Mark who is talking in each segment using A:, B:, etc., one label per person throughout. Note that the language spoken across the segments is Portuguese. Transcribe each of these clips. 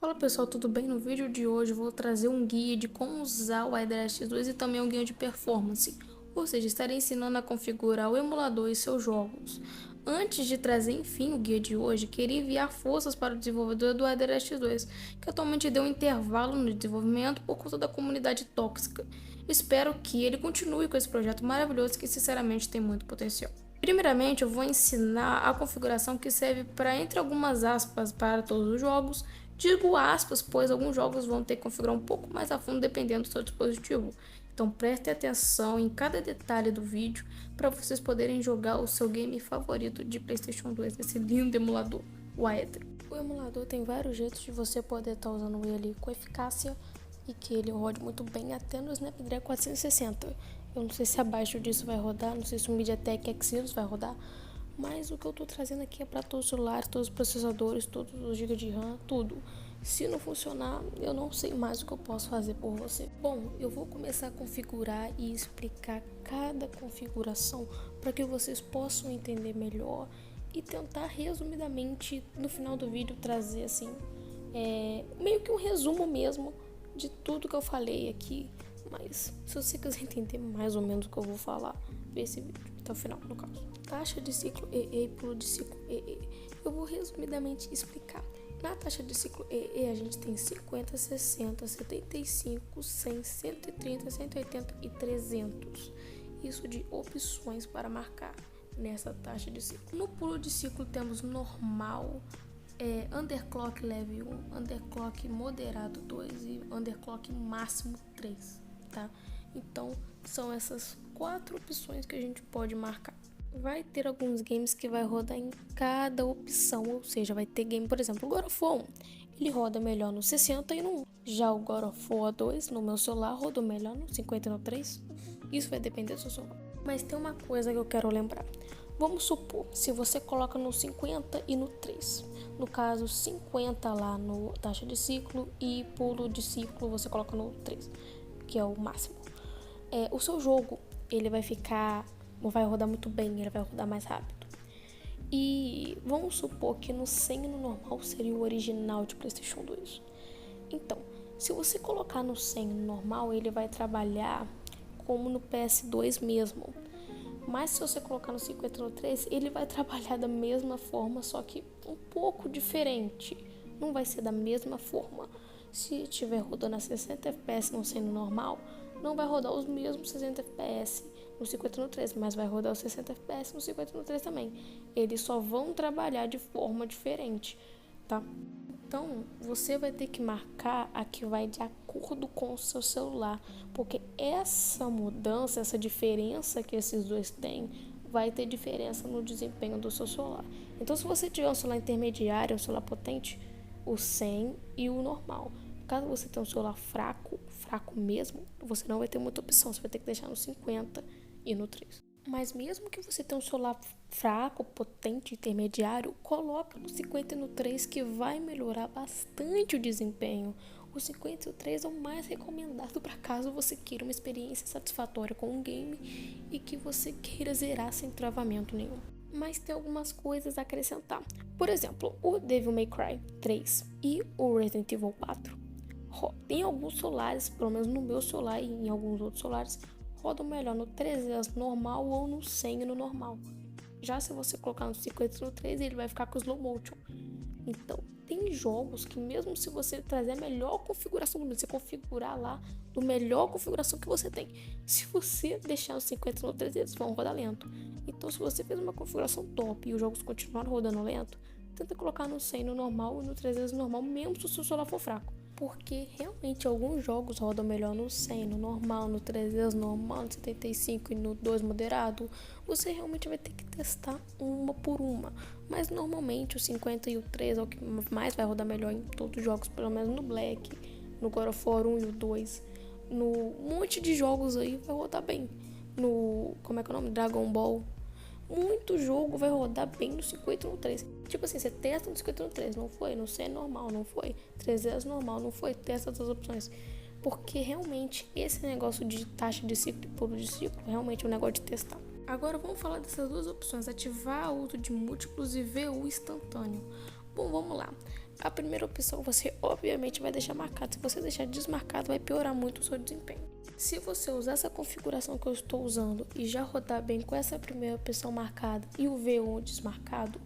A: Fala pessoal, tudo bem? No vídeo de hoje eu vou trazer um guia de como usar o iDRX2 e também um guia de performance, ou seja, estarei ensinando a configurar o emulador e seus jogos. Antes de trazer enfim o guia de hoje, queria enviar forças para o desenvolvedor do iDRX2, que atualmente deu um intervalo no desenvolvimento por conta da comunidade tóxica. Espero que ele continue com esse projeto maravilhoso que sinceramente tem muito potencial. Primeiramente, eu vou ensinar a configuração que serve para, entre algumas aspas, para todos os jogos. Digo aspas, pois alguns jogos vão ter que configurar um pouco mais a fundo dependendo do seu dispositivo. Então preste atenção em cada detalhe do vídeo para vocês poderem jogar o seu game favorito de PlayStation 2, esse lindo emulador, o Aether. O emulador tem vários jeitos de você poder estar usando ele com eficácia e que ele rode muito bem até no Snapdragon 460. Eu não sei se abaixo disso vai rodar, não sei se o MediaTek Exynos vai rodar, mas o que eu estou trazendo aqui é para todos os celulares, todos os processadores, todos os GB de RAM, tudo. Se não funcionar, eu não sei mais o que eu posso fazer por você. Bom, eu vou começar a configurar e explicar cada configuração para que vocês possam entender melhor e tentar resumidamente no final do vídeo trazer assim, meio que um resumo mesmo de tudo que eu falei aqui. Mas se você quiser entender mais ou menos o que eu vou falar, vê esse vídeo até o final, no caso. Taxa de ciclo EE e pulo de ciclo EE. Eu vou resumidamente explicar. Na taxa de ciclo EE a gente tem 50, 60, 75, 100, 130, 180 e 300. Isso de opções para marcar nessa taxa de ciclo. No pulo de ciclo temos normal, underclock leve 1, underclock moderado 2 e underclock máximo 3, tá? Então são essas 4 opções que a gente pode marcar. Vai ter alguns games que vai rodar em cada opção, ou seja, vai ter game, por exemplo, o God of War 1, ele roda melhor no 60 e no 1. Já o God of War 2 no meu celular roda melhor no 50 e no 3. Isso vai depender do seu celular. Mas tem uma coisa que eu quero lembrar. Vamos supor, se você coloca no 50 e no 3. No caso, 50 lá no taxa de ciclo e pulo de ciclo você coloca no 3, que é o máximo. O seu jogo, ele vai rodar muito bem, ele vai rodar mais rápido. E vamos supor que no 100 e no normal seria o original de PlayStation 2. Então, se você colocar no 100 no normal, ele vai trabalhar como no PS2 mesmo. Mas se você colocar no 50 no 3, ele vai trabalhar da mesma forma, só que um pouco diferente. Não vai ser da mesma forma. Se estiver rodando a 60 FPS no 100 no normal, não vai rodar os mesmos 60 FPS no 50 no 3, mas vai rodar os 60 FPS no 50 no 3 também. Eles só vão trabalhar de forma diferente, tá? Então, você vai ter que marcar a que vai de acordo com o seu celular, porque essa mudança, essa diferença que esses dois têm, vai ter diferença no desempenho do seu celular. Então, se você tiver um celular intermediário, um celular potente, o 100 e o normal. Caso você tenha um celular fraco mesmo, você não vai ter muita opção, você vai ter que deixar no 50 e no 3. Mas mesmo que você tenha um celular fraco, potente, intermediário, coloca no 50 e no 3 que vai melhorar bastante o desempenho. O 50 e o 3 é o mais recomendado para caso você queira uma experiência satisfatória com um game e que você queira zerar sem travamento nenhum. Mas tem algumas coisas a acrescentar. Por exemplo, o Devil May Cry 3 e o Resident Evil 4. Tem alguns celulares, pelo menos no meu celular e em alguns outros celulares, rodam melhor no 300 normal ou no 100 no normal. Já se você colocar no 50 no 3, ele vai ficar com slow motion. Então, tem jogos que mesmo se você trazer a melhor configuração do mundo, você configurar lá do melhor configuração que você tem, se você deixar no 50 no 3, eles vão rodar lento. Então, se você fez uma configuração top e os jogos continuaram rodando lento, tenta colocar no 100 no normal e no 300 no normal, mesmo se o seu celular for fraco. Porque realmente alguns jogos rodam melhor no 100, no normal, no 300 normal, no 75 e no 2 moderado. Você realmente vai ter que testar uma por uma. Mas normalmente o 50 e o 3 é o que mais vai rodar melhor em todos os jogos, pelo menos no Black, no God of War 1 e o 2. No monte de jogos aí vai rodar bem. No, como é que é o nome? Dragon Ball. Muito jogo vai rodar bem no 50 e no 3. Tipo assim, você testa no 50 e no 3, não foi. No 100 normal, não foi. 300 normal, não foi. Testa as opções. Porque realmente esse negócio de taxa de ciclo e pulo de ciclo realmente é um negócio de testar. Agora vamos falar dessas duas opções, ativar uso de múltiplos e VU instantâneo. Bom, vamos lá. A primeira opção você obviamente vai deixar marcado. Se você deixar desmarcado, vai piorar muito o seu desempenho. Se você usar essa configuração que eu estou usando e já rodar bem com essa primeira opção marcada e o VU desmarcado,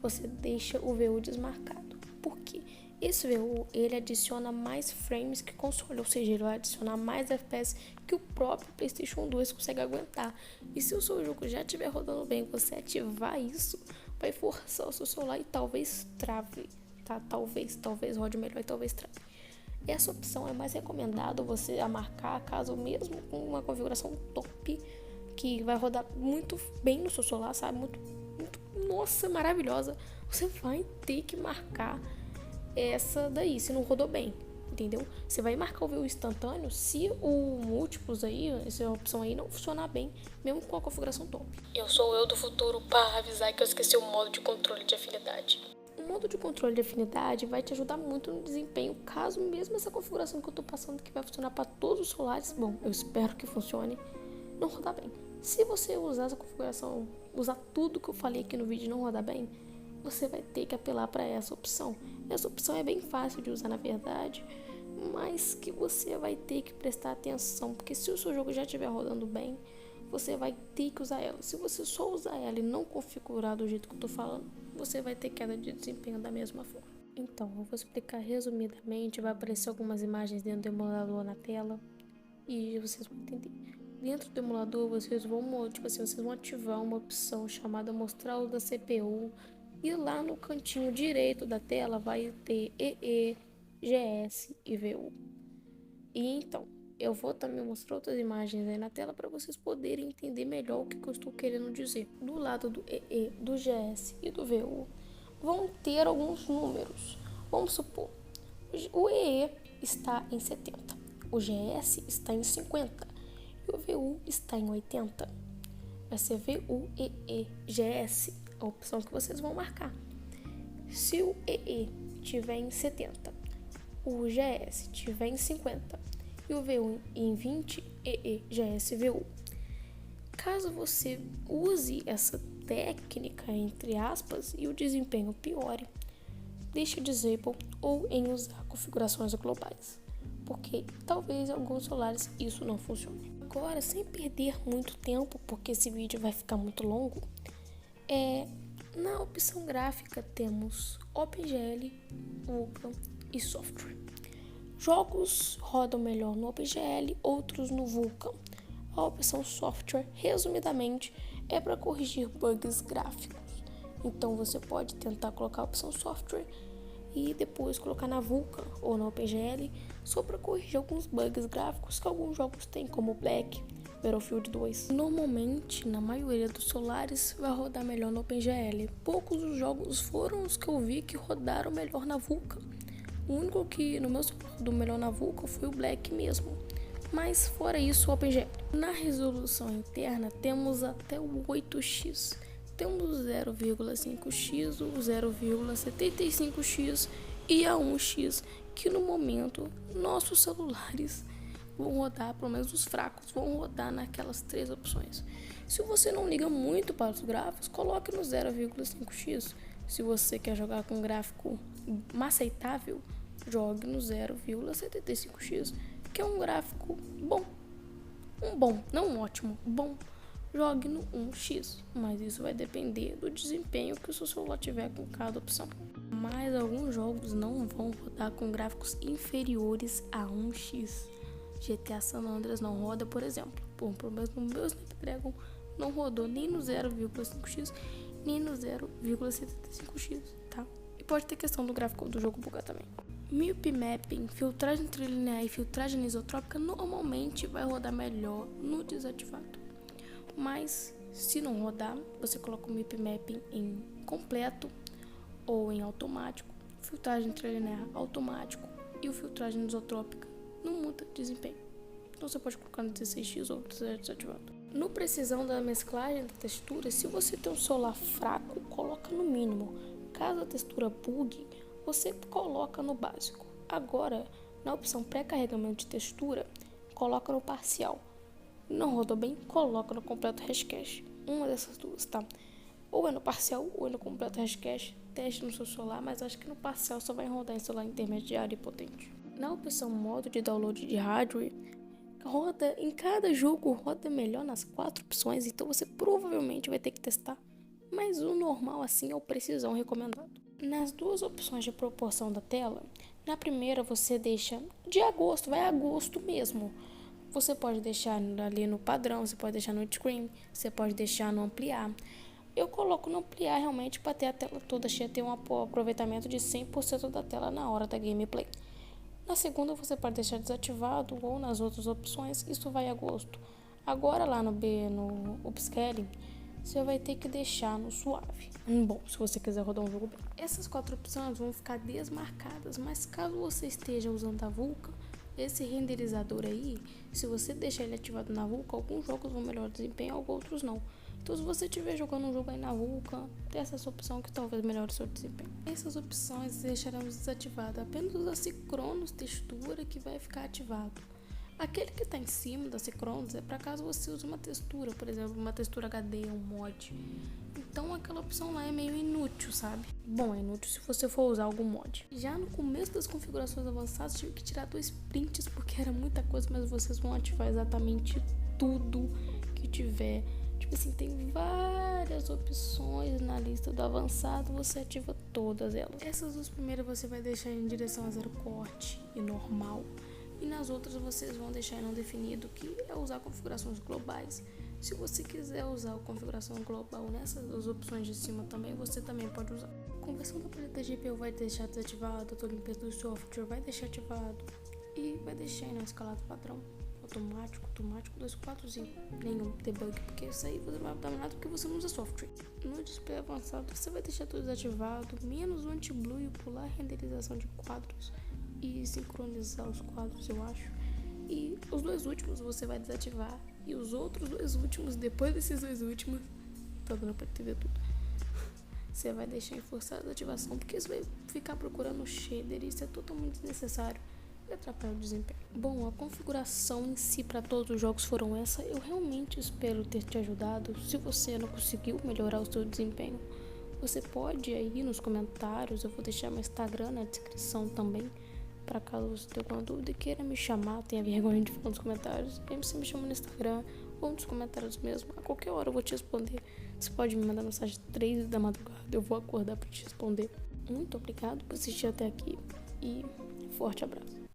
A: você deixa o VU desmarcado. Por quê? Esse VU, ele adiciona mais frames que o console, ou seja, ele vai adicionar mais FPS que o próprio PlayStation 2 consegue aguentar. E se o seu jogo já estiver rodando bem, você ativar isso, vai forçar o seu celular e talvez trave, tá? Talvez rode melhor e talvez trave. Essa opção é mais recomendado você a marcar caso mesmo com uma configuração top, que vai rodar muito bem no seu celular, sabe? Nossa, maravilhosa. Você vai ter que marcar essa daí, se não rodou bem, entendeu? Você vai marcar o VU instantâneo se o múltiplos aí, essa opção aí não funcionar bem, mesmo com a configuração top. Eu sou eu do futuro para avisar que eu esqueci o modo de controle de afinidade. O modo de controle de afinidade vai te ajudar muito no desempenho, caso mesmo essa configuração que eu tô passando, que vai funcionar para todos os celulares, bom, eu espero que funcione, não rodar bem. Se você usar essa configuração, usar tudo que eu falei aqui no vídeo e não rodar bem, você vai ter que apelar para essa opção. Essa opção é bem fácil de usar, na verdade, mas que você vai ter que prestar atenção, porque se o seu jogo já estiver rodando bem, você vai ter que usar ela. Se você só usar ela e não configurar do jeito que eu tô falando, você vai ter queda de desempenho da mesma forma. Então, eu vou explicar resumidamente, vai aparecer algumas imagens dentro do emulador na tela e vocês vão entender. Dentro do emulador, vocês vão ativar uma opção chamada mostrar o da CPU. E lá no cantinho direito da tela vai ter EE, GS e VU. E então, eu vou também mostrar outras imagens aí na tela para vocês poderem entender melhor o que eu estou querendo dizer. Do lado do EE, do GS e do VU, vão ter alguns números. Vamos supor, o EE está em 70, o GS está em 50 e o VU está em 80. Vai ser VU, EE, GS. A opção que vocês vão marcar. Se o EE estiver em 70, o GS estiver em 50 e o VU em 20, EE, GS, VU. Caso você use essa técnica, entre aspas, e o desempenho piore, deixe disable ou em usar configurações globais, porque talvez em alguns celulares isso não funcione. Agora, sem perder muito tempo, porque esse vídeo vai ficar muito longo, na opção gráfica temos OpenGL, Vulkan e Software. Jogos rodam melhor no OpenGL, outros no Vulkan. A opção Software, resumidamente, é para corrigir bugs gráficos. Então você pode tentar colocar a opção Software e depois colocar na Vulkan ou na OpenGL só para corrigir alguns bugs gráficos que alguns jogos têm, como Black, Battlefield 2. Normalmente, na maioria dos celulares, vai rodar melhor no OpenGL. Poucos dos jogos foram os que eu vi que rodaram melhor na Vulkan. O único que no meu celular rodou melhor na Vulkan foi o Black mesmo. Mas fora isso, o OpenGL. Na resolução interna, temos até o 8x. Temos o 0,5x, o 0,75x e a 1x, que no momento nossos celulares vão rodar, pelo menos os fracos, vão rodar naquelas três opções. Se você não liga muito para os gráficos, coloque no 0,5x. Se você quer jogar com um gráfico aceitável, jogue no 0,75x, que é um gráfico bom. Não um ótimo, bom. Jogue no 1x, mas isso vai depender do desempenho que o seu celular tiver com cada opção. Mas alguns jogos não vão rodar com gráficos inferiores a 1x. GTA San Andreas não roda, por exemplo. Por problema no meu Snapdragon, não rodou nem no 0,5x, nem no 0,75x, tá? E pode ter questão do gráfico do jogo bugar também. MIP Mapping, filtragem trilinear e filtragem isotrópica normalmente vai rodar melhor no desativado. Mas se não rodar, você coloca o MIP Mapping em completo ou em automático, filtragem trilinear automático e o filtragem isotrópica não muda desempenho. Então você pode colocar no 16x ou desativado. No precisão da mesclagem da textura, se você tem um celular fraco, coloca no mínimo. Caso a textura bugue, você coloca no básico. Agora, na opção pré-carregamento de textura, coloca no parcial. Não rodou bem, coloca no completo hashcache. Uma dessas duas, tá? Ou é no parcial ou é no completo hashcache. teste no seu celular, mas acho que no parcial só vai rodar em celular intermediário e potente. Na opção modo de download de hardware, roda em cada jogo, roda melhor nas 4 opções, então você provavelmente vai ter que testar. Mas o normal assim é o precisão recomendado. Nas 2 opções de proporção da tela, na primeira você deixa de agosto, vai a gosto mesmo. Você pode deixar ali no padrão, você pode deixar no screen, você pode deixar no ampliar. Eu coloco no ampliar realmente para ter a tela toda cheia, ter um aproveitamento de 100% da tela na hora da gameplay. Na segunda você pode deixar desativado ou nas outras opções, isso vai a gosto. Agora lá no upscaling, você vai ter que deixar no suave. Bom, se você quiser rodar um jogo bem. Essas 4 opções vão ficar desmarcadas, mas caso você esteja usando a Vulkan, esse renderizador aí, se você deixar ele ativado na Vulkan, alguns jogos vão melhorar o desempenho, outros não. Então, se você estiver jogando um jogo aí na Vulkan, tem essa opção que talvez melhore o seu desempenho. Essas opções deixaremos desativadas. Apenas o da Synchronous textura que vai ficar ativado. Aquele que está em cima da Synchronous é para caso você use uma textura, por exemplo, uma textura HD, um mod. Então, aquela opção lá é meio inútil, sabe? Bom, é inútil se você for usar algum mod. Já no começo das configurações avançadas, tive que tirar 2 prints porque era muita coisa, mas vocês vão ativar exatamente tudo que tiver. Tipo assim, tem várias opções na lista do avançado, você ativa todas elas. Essas 2 primeiras você vai deixar em direção a 0 corte e normal. E nas outras vocês vão deixar em não definido, que é usar configurações globais. Se você quiser usar a configuração global nessas 2 opções de cima também, você também pode usar. A conversão da paleta da GPU vai deixar desativado, a limpeza do software vai deixar ativado e vai deixar aí no escalado padrão. Automático 245, nenhum debug, porque isso aí você não vai dar nada porque você não usa software. No display avançado você vai deixar tudo desativado, menos o anti-blue e pular a renderização de quadros e sincronizar os quadros, eu acho. E os 2 últimos você vai desativar, e os outros 2 últimos, depois desses 2 últimos, tá dando pra entender tudo, você vai deixar em forçada desativação, porque você vai ficar procurando o shader e isso é totalmente desnecessário. Atrapalha o desempenho. Bom, a configuração em si para todos os jogos foram essa. Eu realmente espero ter te ajudado. Se você não conseguiu melhorar o seu desempenho, você pode aí nos comentários, eu vou deixar meu Instagram na descrição também, para caso você tenha alguma dúvida e queira me chamar, tenha vergonha de falar nos comentários, aí você me chama no Instagram ou nos comentários mesmo. A qualquer hora eu vou te responder. Você pode me mandar mensagem 3 da madrugada, eu vou acordar para te responder. Muito obrigado por assistir até aqui e forte abraço.